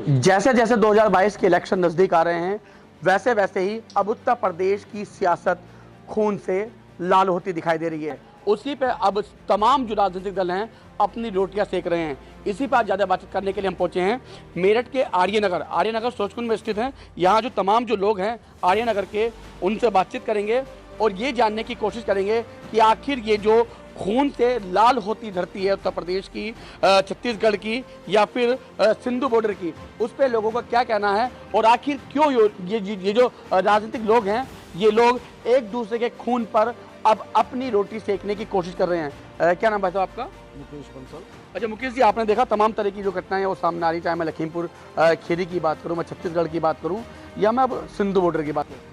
जैसे जैसे 2022 के इलेक्शन नज़दीक आ रहे हैं, वैसे वैसे ही अब उत्तर प्रदेश की सियासत खून से लाल होती दिखाई दे रही है। उसी पे अब तमाम जो राजनीतिक दल हैं अपनी रोटियां सेक रहे हैं। इसी पर ज़्यादा बातचीत करने के लिए हम पहुंचे हैं मेरठ के आर्यनगर सोचकुंड में स्थित हैं। यहाँ जो तमाम जो लोग हैं आर्यनगर के, उनसे बातचीत करेंगे और ये जानने की कोशिश करेंगे कि आखिर ये जो खून से लाल होती धरती है उत्तर प्रदेश की, छत्तीसगढ़ की या फिर सिंधु बॉर्डर की, उस पर लोगों का क्या कहना है और आखिर क्यों ये जो राजनीतिक लोग हैं ये लोग एक दूसरे के खून पर अब अपनी रोटी सेकने की कोशिश कर रहे हैं। क्या नाम भाई साहब आपका? मुकेश बंसल। अच्छा मुकेश जी, आपने देखा तमाम तरह की जो घटनाएं हैं वो सामने आ रही, चाहे मैं लखीमपुर खीरी की बात करूँ, मैं छत्तीसगढ़ की बात करूँ या मैं अब सिंधु बॉर्डर की बात करूँ।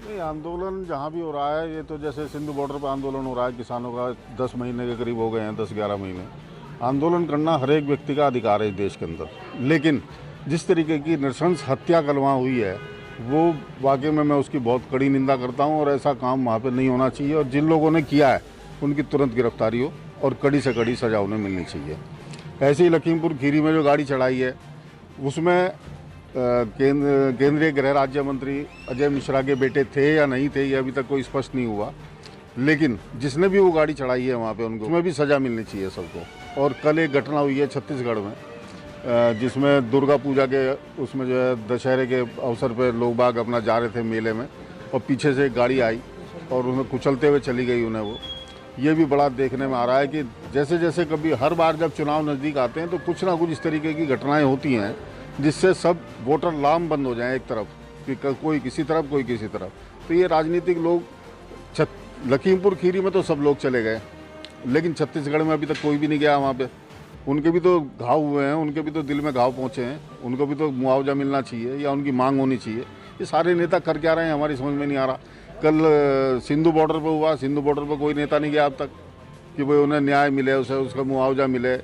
नहीं, आंदोलन जहाँ भी हो रहा है, ये तो जैसे सिंधु बॉर्डर पर आंदोलन हो रहा है, किसानों का 10 महीने के करीब हो गए हैं, 10-11 महीने। आंदोलन करना हर एक व्यक्ति का अधिकार है इस देश के अंदर, लेकिन जिस तरीके की नृशंस हत्याकर्म वहाँ हुई है वो वाकई में मैं उसकी बहुत कड़ी निंदा करता हूँ और ऐसा काम वहाँ पर नहीं होना चाहिए और जिन लोगों ने किया है उनकी तुरंत गिरफ्तारी हो और कड़ी से कड़ी सजा उन्हें मिलनी चाहिए। ऐसे ही लखीमपुर खीरी में जो गाड़ी चढ़ाई है उसमें केंद्रीय गृह राज्य मंत्री अजय मिश्रा के बेटे थे या नहीं थे ये अभी तक कोई स्पष्ट नहीं हुआ, लेकिन जिसने भी वो गाड़ी चढ़ाई है वहाँ पे उनको उसमें भी सज़ा मिलनी चाहिए सबको। और कल एक घटना हुई है छत्तीसगढ़ में जिसमें दुर्गा पूजा के उसमें जो है दशहरे के अवसर पर लोग बाग अपना जा रहे थे मेले में और पीछे से एक गाड़ी आई और उन्हें कुचलते हुए चली गई उन्हें। वो ये भी बड़ा देखने में आ रहा है कि जैसे जैसे कभी हर बार जब चुनाव नज़दीक आते हैं तो कुछ ना कुछ इस तरीके की घटनाएँ होती हैं जिससे सब वोटर लाम बंद हो जाएं एक तरफ कि कोई किसी तरफ कोई किसी तरफ। तो ये राजनीतिक लोग लखीमपुर खीरी में तो सब लोग चले गए, लेकिन छत्तीसगढ़ में अभी तक कोई भी नहीं गया वहाँ पे। उनके भी तो घाव हुए हैं, उनके भी तो दिल में घाव पहुँचे हैं, उनको भी तो मुआवजा मिलना चाहिए या उनकी मांग होनी चाहिए। ये सारे नेता कर क्या रहे हैं हमारी समझ में नहीं आ रहा। कल सिंधु बॉर्डर पर हुआ, सिंधु बॉर्डर पर कोई नेता नहीं गया अब तक कि भाई उन्हें न्याय मिले, उसे उसका मुआवजा मिले,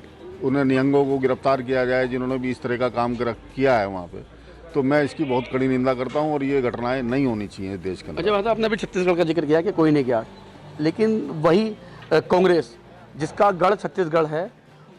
उन्हें निहंगों को गिरफ्तार किया जाए जिन्होंने भी इस तरह का काम किया है वहाँ पे। तो मैं इसकी बहुत कड़ी निंदा करता हूँ और ये घटनाएं नहीं होनी चाहिए देश के अंदर। अच्छा भाई, आपने अभी छत्तीसगढ़ का जिक्र किया कि कोई नहीं गया, लेकिन वही कांग्रेस जिसका गढ़ छत्तीसगढ़ है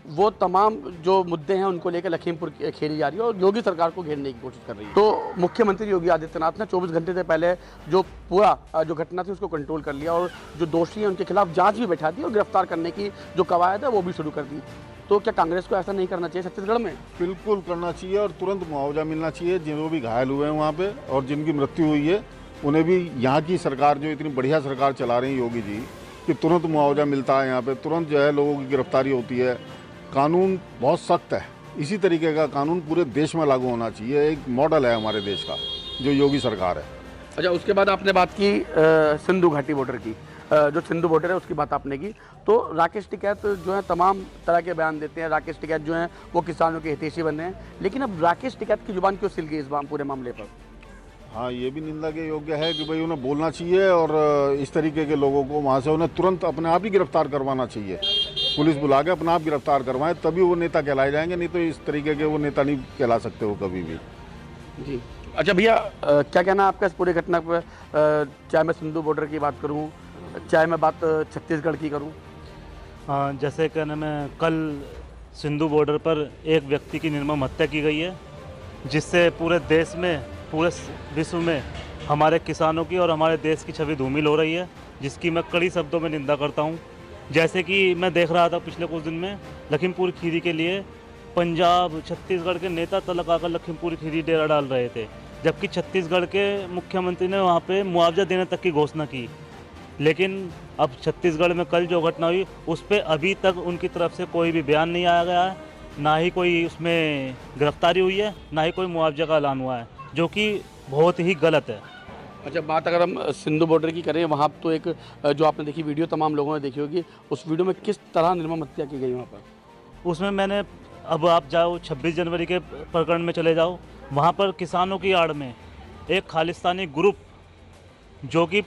वो तमाम जो मुद्दे हैं उनको लेकर लखीमपुर खेली जा रही है और योगी सरकार को घेरने की कोशिश कर रही है। तो मुख्यमंत्री योगी आदित्यनाथ ने 24 घंटे से पहले जो पूरा जो घटना थी उसको कंट्रोल कर लिया और जो दोषी हैं उनके खिलाफ जांच भी बैठा दी और गिरफ्तार करने की जो कवायद है वो भी शुरू कर दी। तो क्या कांग्रेस को ऐसा नहीं करना चाहिए छत्तीसगढ़ में? बिल्कुल करना चाहिए और तुरंत मुआवजा मिलना चाहिए। जिन भी घायल हुए हैं वहाँ पे और जिनकी मृत्यु हुई है उन्हें भी यहाँ की सरकार जो इतनी बढ़िया सरकार चला रही है योगी जी कि तुरंत मुआवजा मिलता है, यहाँ पे तुरंत जो है लोगों की गिरफ्तारी होती है। कानून बहुत सख्त है, इसी तरीके का कानून पूरे देश में लागू होना चाहिए। एक मॉडल है हमारे देश का जो योगी सरकार है। अच्छा, उसके बाद आपने बात की सिंधु घाटी बॉर्डर की, जो सिंधु बॉर्डर है उसकी बात आपने की। तो राकेश टिकैत जो है तमाम तरह के बयान देते हैं, राकेश टिकैत जो हैं वो किसानों के हितैषी बने हैं, लेकिन अब राकेश टिकैत की जुबान क्यों सिल गई इस पूरे मामले पर? हाँ, ये भी निंदा के योग्य है कि भाई उन्हें बोलना चाहिए और इस तरीके के लोगों को वहाँ से उन्हें तुरंत अपने आप ही गिरफ्तार करवाना चाहिए। पुलिस बुला के अपना आप गिरफ्तार करवाएं तभी वो नेता कहलाए जाएंगे, नहीं तो इस तरीके के वो नेता नहीं कहला सकते वो कभी भी। जी अच्छा भैया, क्या कहना है आपका इस पूरी घटना पर? चाहे मैं सिंधु बॉर्डर की बात करूं, चाहे मैं बात छत्तीसगढ़ की करूं। जैसे कहने में कल सिंधु बॉर्डर पर एक व्यक्ति की निर्मम हत्या की गई है, जिससे पूरे देश में, पूरे विश्व में हमारे किसानों की और हमारे देश की छवि धूमिल हो रही है, जिसकी मैं कड़ी शब्दों में निंदा करता हूं। जैसे कि मैं देख रहा था पिछले कुछ दिन में लखीमपुर खीरी के लिए पंजाब छत्तीसगढ़ के नेता तलक आकर लखीमपुर खीरी डेरा डाल रहे थे, जबकि छत्तीसगढ़ के मुख्यमंत्री ने वहाँ पे मुआवजा देने तक की घोषणा की। लेकिन अब छत्तीसगढ़ में कल जो घटना हुई उस पर अभी तक उनकी तरफ से कोई भी बयान नहीं आया गया है, ना ही कोई उसमें गिरफ्तारी हुई है, ना ही कोई मुआवजा का ऐलान हुआ है, जो कि बहुत ही गलत है। अच्छा, बात अगर हम सिंधु बॉर्डर की करें, वहाँ तो एक जो आपने देखी वीडियो, तमाम लोगों ने देखी होगी, उस वीडियो में किस तरह निर्मम हत्या की गई वहाँ पर? उसमें मैंने, अब आप जाओ 26 जनवरी के प्रकरण में चले जाओ, वहाँ पर किसानों की आड़ में एक खालिस्तानी ग्रुप जो कि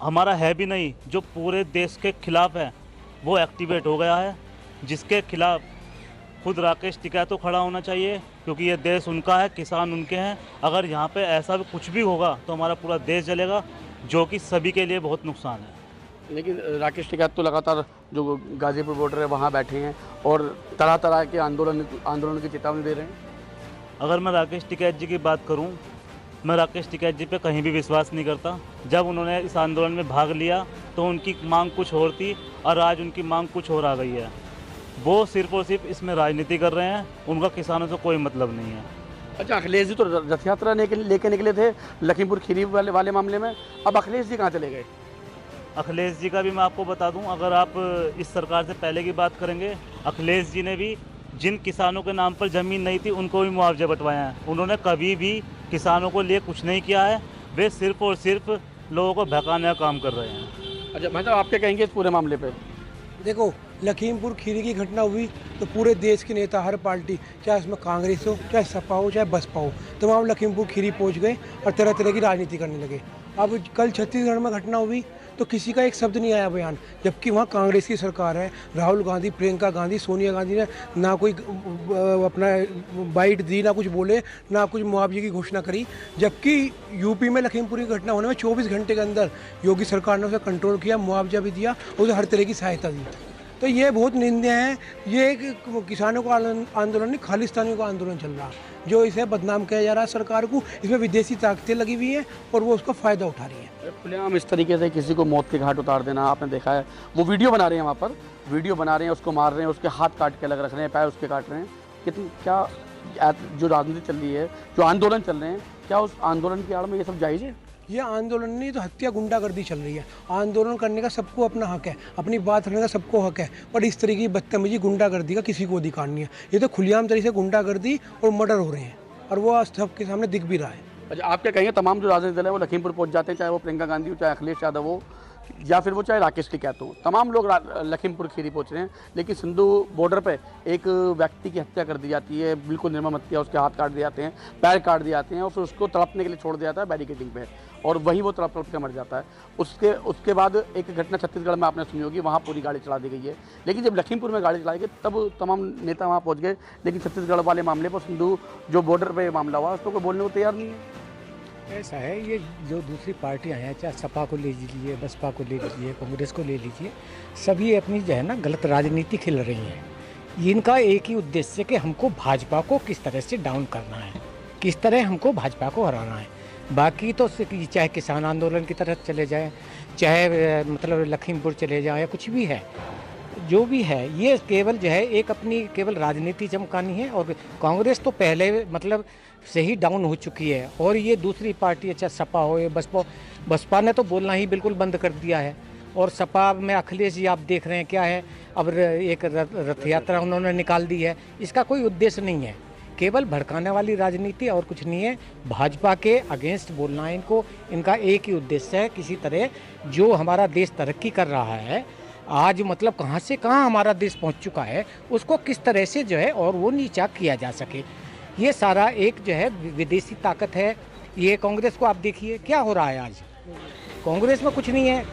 हमारा है भी नहीं, जो पूरे देश के खिलाफ है, वो एक्टिवेट हो गया है, जिसके खिलाफ खुद राकेश टिकैत तो खड़ा होना चाहिए, क्योंकि ये देश उनका है, किसान उनके हैं। अगर यहाँ पे ऐसा भी कुछ भी होगा तो हमारा पूरा देश जलेगा, जो कि सभी के लिए बहुत नुकसान है। लेकिन राकेश टिकैत तो लगातार जो गाजीपुर बॉर्डर है वहाँ बैठे हैं और तरह तरह के आंदोलन की चेतावनी दे रहे हैं। अगर मैं राकेश टिकैत जी की बात करूं, मैं राकेश टिकैत जी पे कहीं भी विश्वास नहीं करता। जब उन्होंने इस आंदोलन में भाग लिया तो उनकी मांग कुछ और थी और आज उनकी मांग कुछ और आ गई है। वो सिर्फ और सिर्फ इसमें राजनीति कर रहे हैं, उनका किसानों से कोई मतलब नहीं है। अच्छा, अखिलेश जी तो रथ यात्रा लेके निकले थे लखीमपुर खीरी वाले मामले में, अब अखिलेश जी कहाँ चले गए? अखिलेश जी का भी मैं आपको बता दूं, अगर आप इस सरकार से पहले की बात करेंगे, अखिलेश जी ने भी जिन किसानों के नाम पर ज़मीन नहीं थी उनको भी मुआवजा बंटवाया है। उन्होंने कभी भी किसानों को लिए कुछ नहीं किया है, वे सिर्फ और सिर्फ लोगों को भड़काने का काम कर रहे हैं। अच्छा भाई साहब, आप क्या कहेंगे इस पूरे मामले पे? देखो, लखीमपुर खीरी की घटना हुई तो पूरे देश के नेता, हर पार्टी, चाहे उसमें कांग्रेस हो, चाहे सपा हो, चाहे बसपा हो, तमाम लखीमपुर खीरी पहुंच गए और तरह तरह की राजनीति करने लगे। अब कल छत्तीसगढ़ में घटना हुई तो किसी का एक शब्द नहीं आया बयान, जबकि वहाँ कांग्रेस की सरकार है। राहुल गांधी, प्रियंका गांधी, सोनिया गांधी ने ना कोई अपना बाइट दी, ना कुछ बोले, ना कुछ मुआवजे की घोषणा करी। जबकि यूपी में लखीमपुर की घटना होने में 24 घंटे के अंदर योगी सरकार ने उसे कंट्रोल किया, मुआवजा भी दिया, उसे हर तरह की सहायता दी। तो ये बहुत निंदनीय है। ये एक किसानों का आंदोलन नहीं, खालिस्तानियों का आंदोलन चल रहा है, जो इसे बदनाम किया जा रहा है सरकार को। इसमें विदेशी ताकतें लगी हुई हैं और वो उसका फ़ायदा उठा रही हैं। खुलेआम इस तरीके से किसी को मौत के घाट उतार देना आपने देखा है। वो वीडियो बना रहे हैं, वहाँ पर वीडियो बना रहे हैं, उसको मार रहे हैं, उसके हाथ काट के अलग रख रहे हैं, पैर उसके काट रहे हैं। कितनी क्या जो राजनीति चल रही है, जो आंदोलन चल रहे हैं, क्या उस आंदोलन की आड़ में ये सब जायज़ है? ये आंदोलन नहीं तो हत्या, गुंडागर्दी चल रही है। आंदोलन करने का सबको अपना हक है, अपनी बात रखने का सबको हक है, पर इस तरीके की बदतमीजी, गुंडागर्दी का किसी को अधिकार नहीं है। ये तो खुलेआम तरीके से गुंडागर्दी और मर्डर हो रहे हैं और वो सबके सामने दिख भी रहा है। अच्छा, आप क्या कहेंगे, तमाम जो राजनीतिक दल है वो लखीमपुर पहुंच जाते हैं, चाहे वो प्रियंका गांधी हो, चाहे अखिलेश यादव हो, या फिर वो चाहे राकेश टिकैत हो, तमाम लोग लखीमपुर खीरी पहुंच रहे हैं, लेकिन सिंधु बॉर्डर पे एक व्यक्ति की हत्या कर दी जाती है, बिल्कुल निर्मम हत्या, उसके हाथ काट दिए जाते हैं, पैर काट दिए जाते हैं और फिर उसको तड़पने के लिए छोड़ दिया जाता है बैरिकेडिंग पे, और वहीं वो तड़प के मर जाता है। उसके बाद एक घटना छत्तीसगढ़ में आपने सुनी होगी, वहाँ पूरी गाड़ी चला दी गई है। लेकिन जब लखीमपुर में गाड़ी चलाई गई तब तमाम नेता वहाँ पहुँच गए, लेकिन छत्तीसगढ़ वाले मामले पर सिंधु जो बॉर्डर पर मामला हुआ उस पर कोई बोलने को तैयार नहीं है। ऐसा है, ये जो दूसरी पार्टियां हैं, चाहे सपा को ले लीजिए, बसपा को ले लीजिए, कांग्रेस को ले लीजिए, सभी अपनी जो है ना गलत राजनीति खेल रही हैं। इनका एक ही उद्देश्य है कि हमको भाजपा को किस तरह से डाउन करना है, किस तरह हमको भाजपा को हराना है। बाकी तो चाहे किसान आंदोलन की तरफ चले जाएँ, चाहे मतलब लखीमपुर चले जाएँ, या कुछ भी है, जो भी है, ये केवल जो है एक अपनी केवल राजनीति चमकानी है। और कांग्रेस तो पहले मतलब से ही डाउन हो चुकी है, और ये दूसरी पार्टी, अच्छा सपा हो या बसपा ने तो बोलना ही बिल्कुल बंद कर दिया है। और सपा में अखिलेश जी आप देख रहे हैं क्या है, अब एक रथ यात्रा उन्होंने निकाल दी है। इसका कोई उद्देश्य नहीं है, केवल भड़काने वाली राजनीति और कुछ नहीं है। भाजपा के अगेंस्ट बोलना है इनको। इनका एक ही उद्देश्य है, किसी तरह जो हमारा देश तरक्की कर रहा है, आज मतलब कहाँ से कहाँ हमारा देश पहुँच चुका है, उसको किस तरह से जो है और वो नीचा किया जा सके। ये सारा एक जो है विदेशी ताकत है। ये कांग्रेस को आप देखिए क्या हो रहा है आज, कांग्रेस में कुछ नहीं है।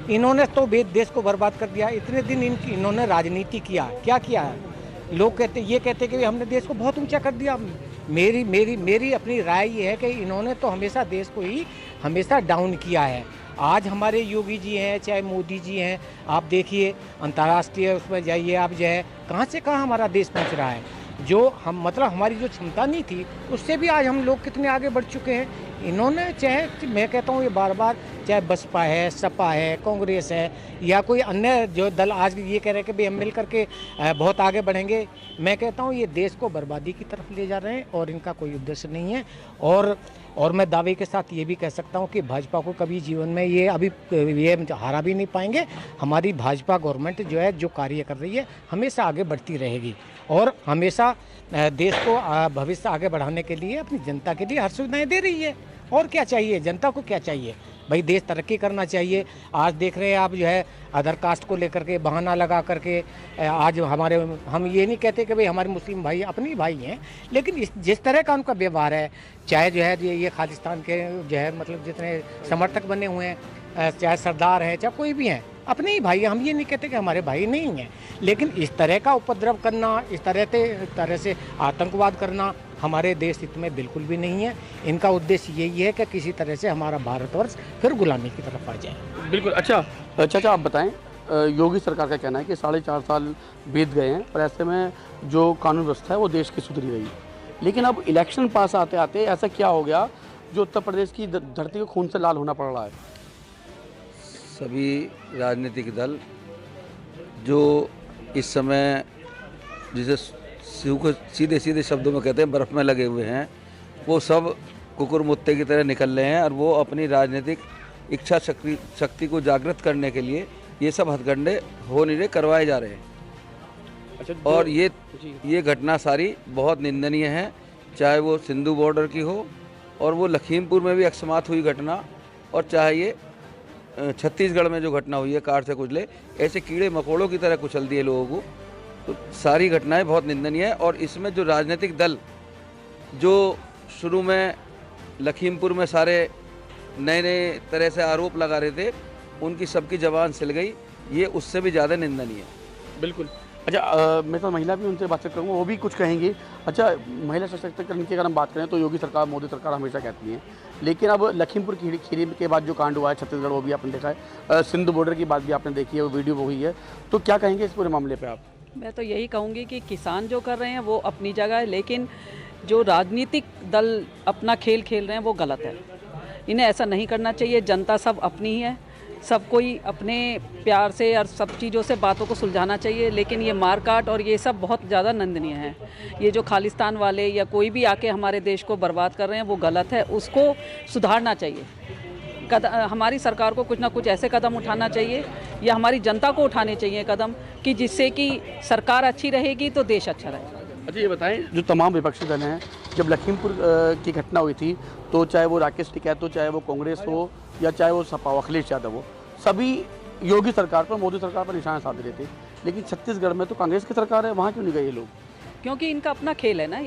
इन्होंने तो देश को बर्बाद कर दिया। इतने दिन इन्होंने राजनीति किया, क्या किया है? लोग कहते कि हमने देश को बहुत ऊंचा कर दिया। मेरी अपनी राय ये है कि इन्होंने तो हमेशा देश को ही हमेशा डाउन किया है। आज हमारे योगी जी हैं, चाहे मोदी जी हैं, आप देखिए अंतर्राष्ट्रीय उसमें जाइए आप, जो है कहाँ से कहाँ हमारा देश पहुँच रहा है। जो हम मतलब हमारी जो क्षमता नहीं थी उससे भी आज हम लोग कितने आगे बढ़ चुके हैं। इन्होंने चाहे, मैं कहता हूँ ये बार बार, चाहे बसपा है, सपा है, कांग्रेस है, या कोई अन्य जो दल आज ये कह रहे हैं कि भाई हम मिल करके बहुत आगे बढ़ेंगे, मैं कहता हूँ ये देश को बर्बादी की तरफ ले जा रहे हैं और इनका कोई उद्देश्य नहीं है। और मैं दावे के साथ ये भी कह सकता हूँ कि भाजपा को कभी जीवन में ये हारा भी नहीं पाएंगे। हमारी भाजपा गवर्नमेंट जो है, जो कार्य कर रही है, हमेशा आगे बढ़ती रहेगी और हमेशा देश को भविष्य आगे बढ़ाने के लिए अपनी जनता के लिए हर सुविधाएं दे रही है। और क्या चाहिए जनता को, क्या चाहिए भाई? देश तरक्की करना चाहिए। आज देख रहे हैं आप जो है अदर कास्ट को लेकर के बहाना लगा करके आज हम ये नहीं कहते कि भाई हमारे मुस्लिम भाई अपने भाई हैं, लेकिन जिस तरह का उनका व्यवहार है, चाहे जो है ये खालिस्तान के जो है मतलब जितने समर्थक बने हुए हैं, चाहे सरदार हैं, चाहे कोई भी हैं, अपने ही भाई। हम ये नहीं कहते कि हमारे भाई नहीं हैं, लेकिन इस तरह का उपद्रव करना, इस तरह से आतंकवाद करना हमारे देश हित में बिल्कुल भी नहीं है। इनका उद्देश्य यही है कि किसी तरह से हमारा भारतवर्ष फिर गुलामी की तरफ आ जाए। बिल्कुल। अच्छा चाचा, आप बताएं, योगी सरकार का कहना है कि 4.5 साल बीत गए हैं, पर ऐसे में जो कानून व्यवस्था है वो देश की सुधरी रही, लेकिन अब इलेक्शन पास आते आते ऐसा क्या हो गया जो उत्तर प्रदेश की धरती को खून से लाल होना पड़ रहा है? सभी राजनीतिक दल जो इस समय जिसे सीधे सीधे शब्दों में कहते हैं बर्फ़ में लगे हुए हैं, वो सब कुकुर मुत्ते की तरह निकल रहे हैं और वो अपनी राजनीतिक इच्छा शक्ति को जागृत करने के लिए ये सब हथकंडे हो नहीं रहे, करवाए जा रहे हैं। अच्छा, और ये घटना सारी बहुत निंदनीय है, चाहे वो सिंधु बॉर्डर की हो और वो लखीमपुर में भी अकस्मात हुई घटना, और चाहे ये छत्तीसगढ़ में जो घटना हुई है कार से कुचले, ऐसे कीड़े मकोड़ों की तरह कुचल दिए लोगों को। तो सारी घटनाएं बहुत निंदनीय है। और इसमें जो राजनीतिक दल जो शुरू में लखीमपुर में सारे नए नए तरह से आरोप लगा रहे थे, उनकी सबकी जबान सिल गई, ये उससे भी ज़्यादा निंदनीय है। बिल्कुल। अच्छा, मैं तो महिला भी उनसे बातचीत करूँगा, वो भी कुछ कहेंगी। अच्छा, महिला सशक्तिकरण की अगर हम बात करें तो योगी सरकार, मोदी सरकार हमेशा कहती है, लेकिन अब लखीमपुर खीरी के बाद जो कांड हुआ है छत्तीसगढ़, वो भी आपने देखा है, सिंधु बॉर्डर की बात भी आपने देखी है, वो वीडियो वो हुई है, तो क्या कहेंगे इस पूरे मामले पर आप? मैं तो यही कहूँगी कि किसान जो कर रहे हैं वो अपनी जगह है, लेकिन जो राजनीतिक दल अपना खेल खेल रहे हैं वो गलत है। इन्हें ऐसा नहीं करना चाहिए। जनता सब अपनी ही है, सब कोई अपने प्यार से और सब चीज़ों से बातों को सुलझाना चाहिए, लेकिन ये मारकाट और ये सब बहुत ज़्यादा निंदनीय है। ये जो खालिस्तान वाले या कोई भी आके हमारे देश को बर्बाद कर रहे हैं वो गलत है, उसको सुधारना चाहिए। हमारी सरकार को कुछ ना कुछ ऐसे कदम उठाना चाहिए या हमारी जनता को उठाने चाहिए कदम कि जिससे कि सरकार अच्छी रहेगी तो देश अच्छा रहेगा। अच्छा, ये बताएं, जो तमाम विपक्षी दल हैं, जब लखीमपुर की घटना हुई थी तो चाहे वो राकेश टिकैत हो, चाहे वो कांग्रेस हो या चाहे वो सपा अखिलेश यादव हो, सभी योगी सरकार पर, मोदी सरकार पर निशाना साध रहे थे। लेकिन छत्तीसगढ़ में तो कांग्रेस की सरकार है, वहाँ क्यों नहीं गए ये लोग? क्योंकि इनका अपना खेल है ना,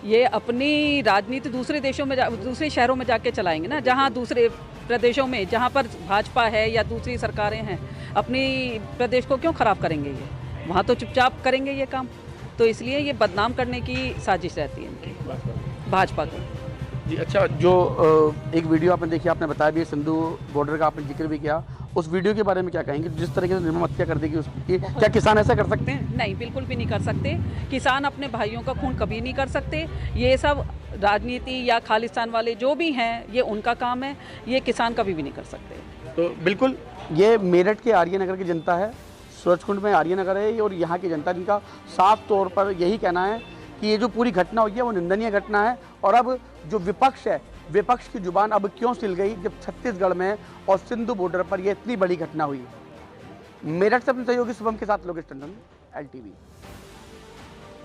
ये अपनी राजनीति दूसरे देशों में दूसरे शहरों में जाके चलाएंगे ना, जहाँ दूसरे प्रदेशों में जहाँ पर भाजपा है या दूसरी सरकारें हैं, अपनी प्रदेश को क्यों ख़राब करेंगे? ये वहाँ तो चुपचाप करेंगे ये काम। तो इसलिए ये बदनाम करने की साजिश रहती है इनकी, भाजपा को। जी, अच्छा, जो एक वीडियो आपने देखी, आपने बताया भी सिंधु बॉर्डर का, आपने जिक्र भी किया, उस वीडियो के बारे में क्या कहेंगे? जिस तरीके से निर्मम हत्या कर देगी उसकी, क्या किसान ऐसा कर सकते हैं? नहीं, बिल्कुल भी नहीं कर सकते। किसान अपने भाइयों का खून कभी नहीं कर सकते। ये सब राजनीति या खालिस्तान वाले जो भी हैं, ये उनका काम है, ये किसान कभी भी नहीं कर सकते। तो बिल्कुल, ये मेरठ के आर्यनगर की जनता है, सूरजकुंड में आर्यनगर है, और यहाँ की जनता जिनका साफ तौर पर यही कहना है कि ये जो पूरी घटना हुई है वो निंदनीय घटना है। और अब जो विपक्ष है, विपक्ष की जुबान अब क्यों सिल गई जब छत्तीसगढ़ में और सिंधु बॉर्डर पर ये इतनी बड़ी घटना हुई। मेरठ से अपने सहयोगी शुभम के साथ लोकेश टंडन, LTV।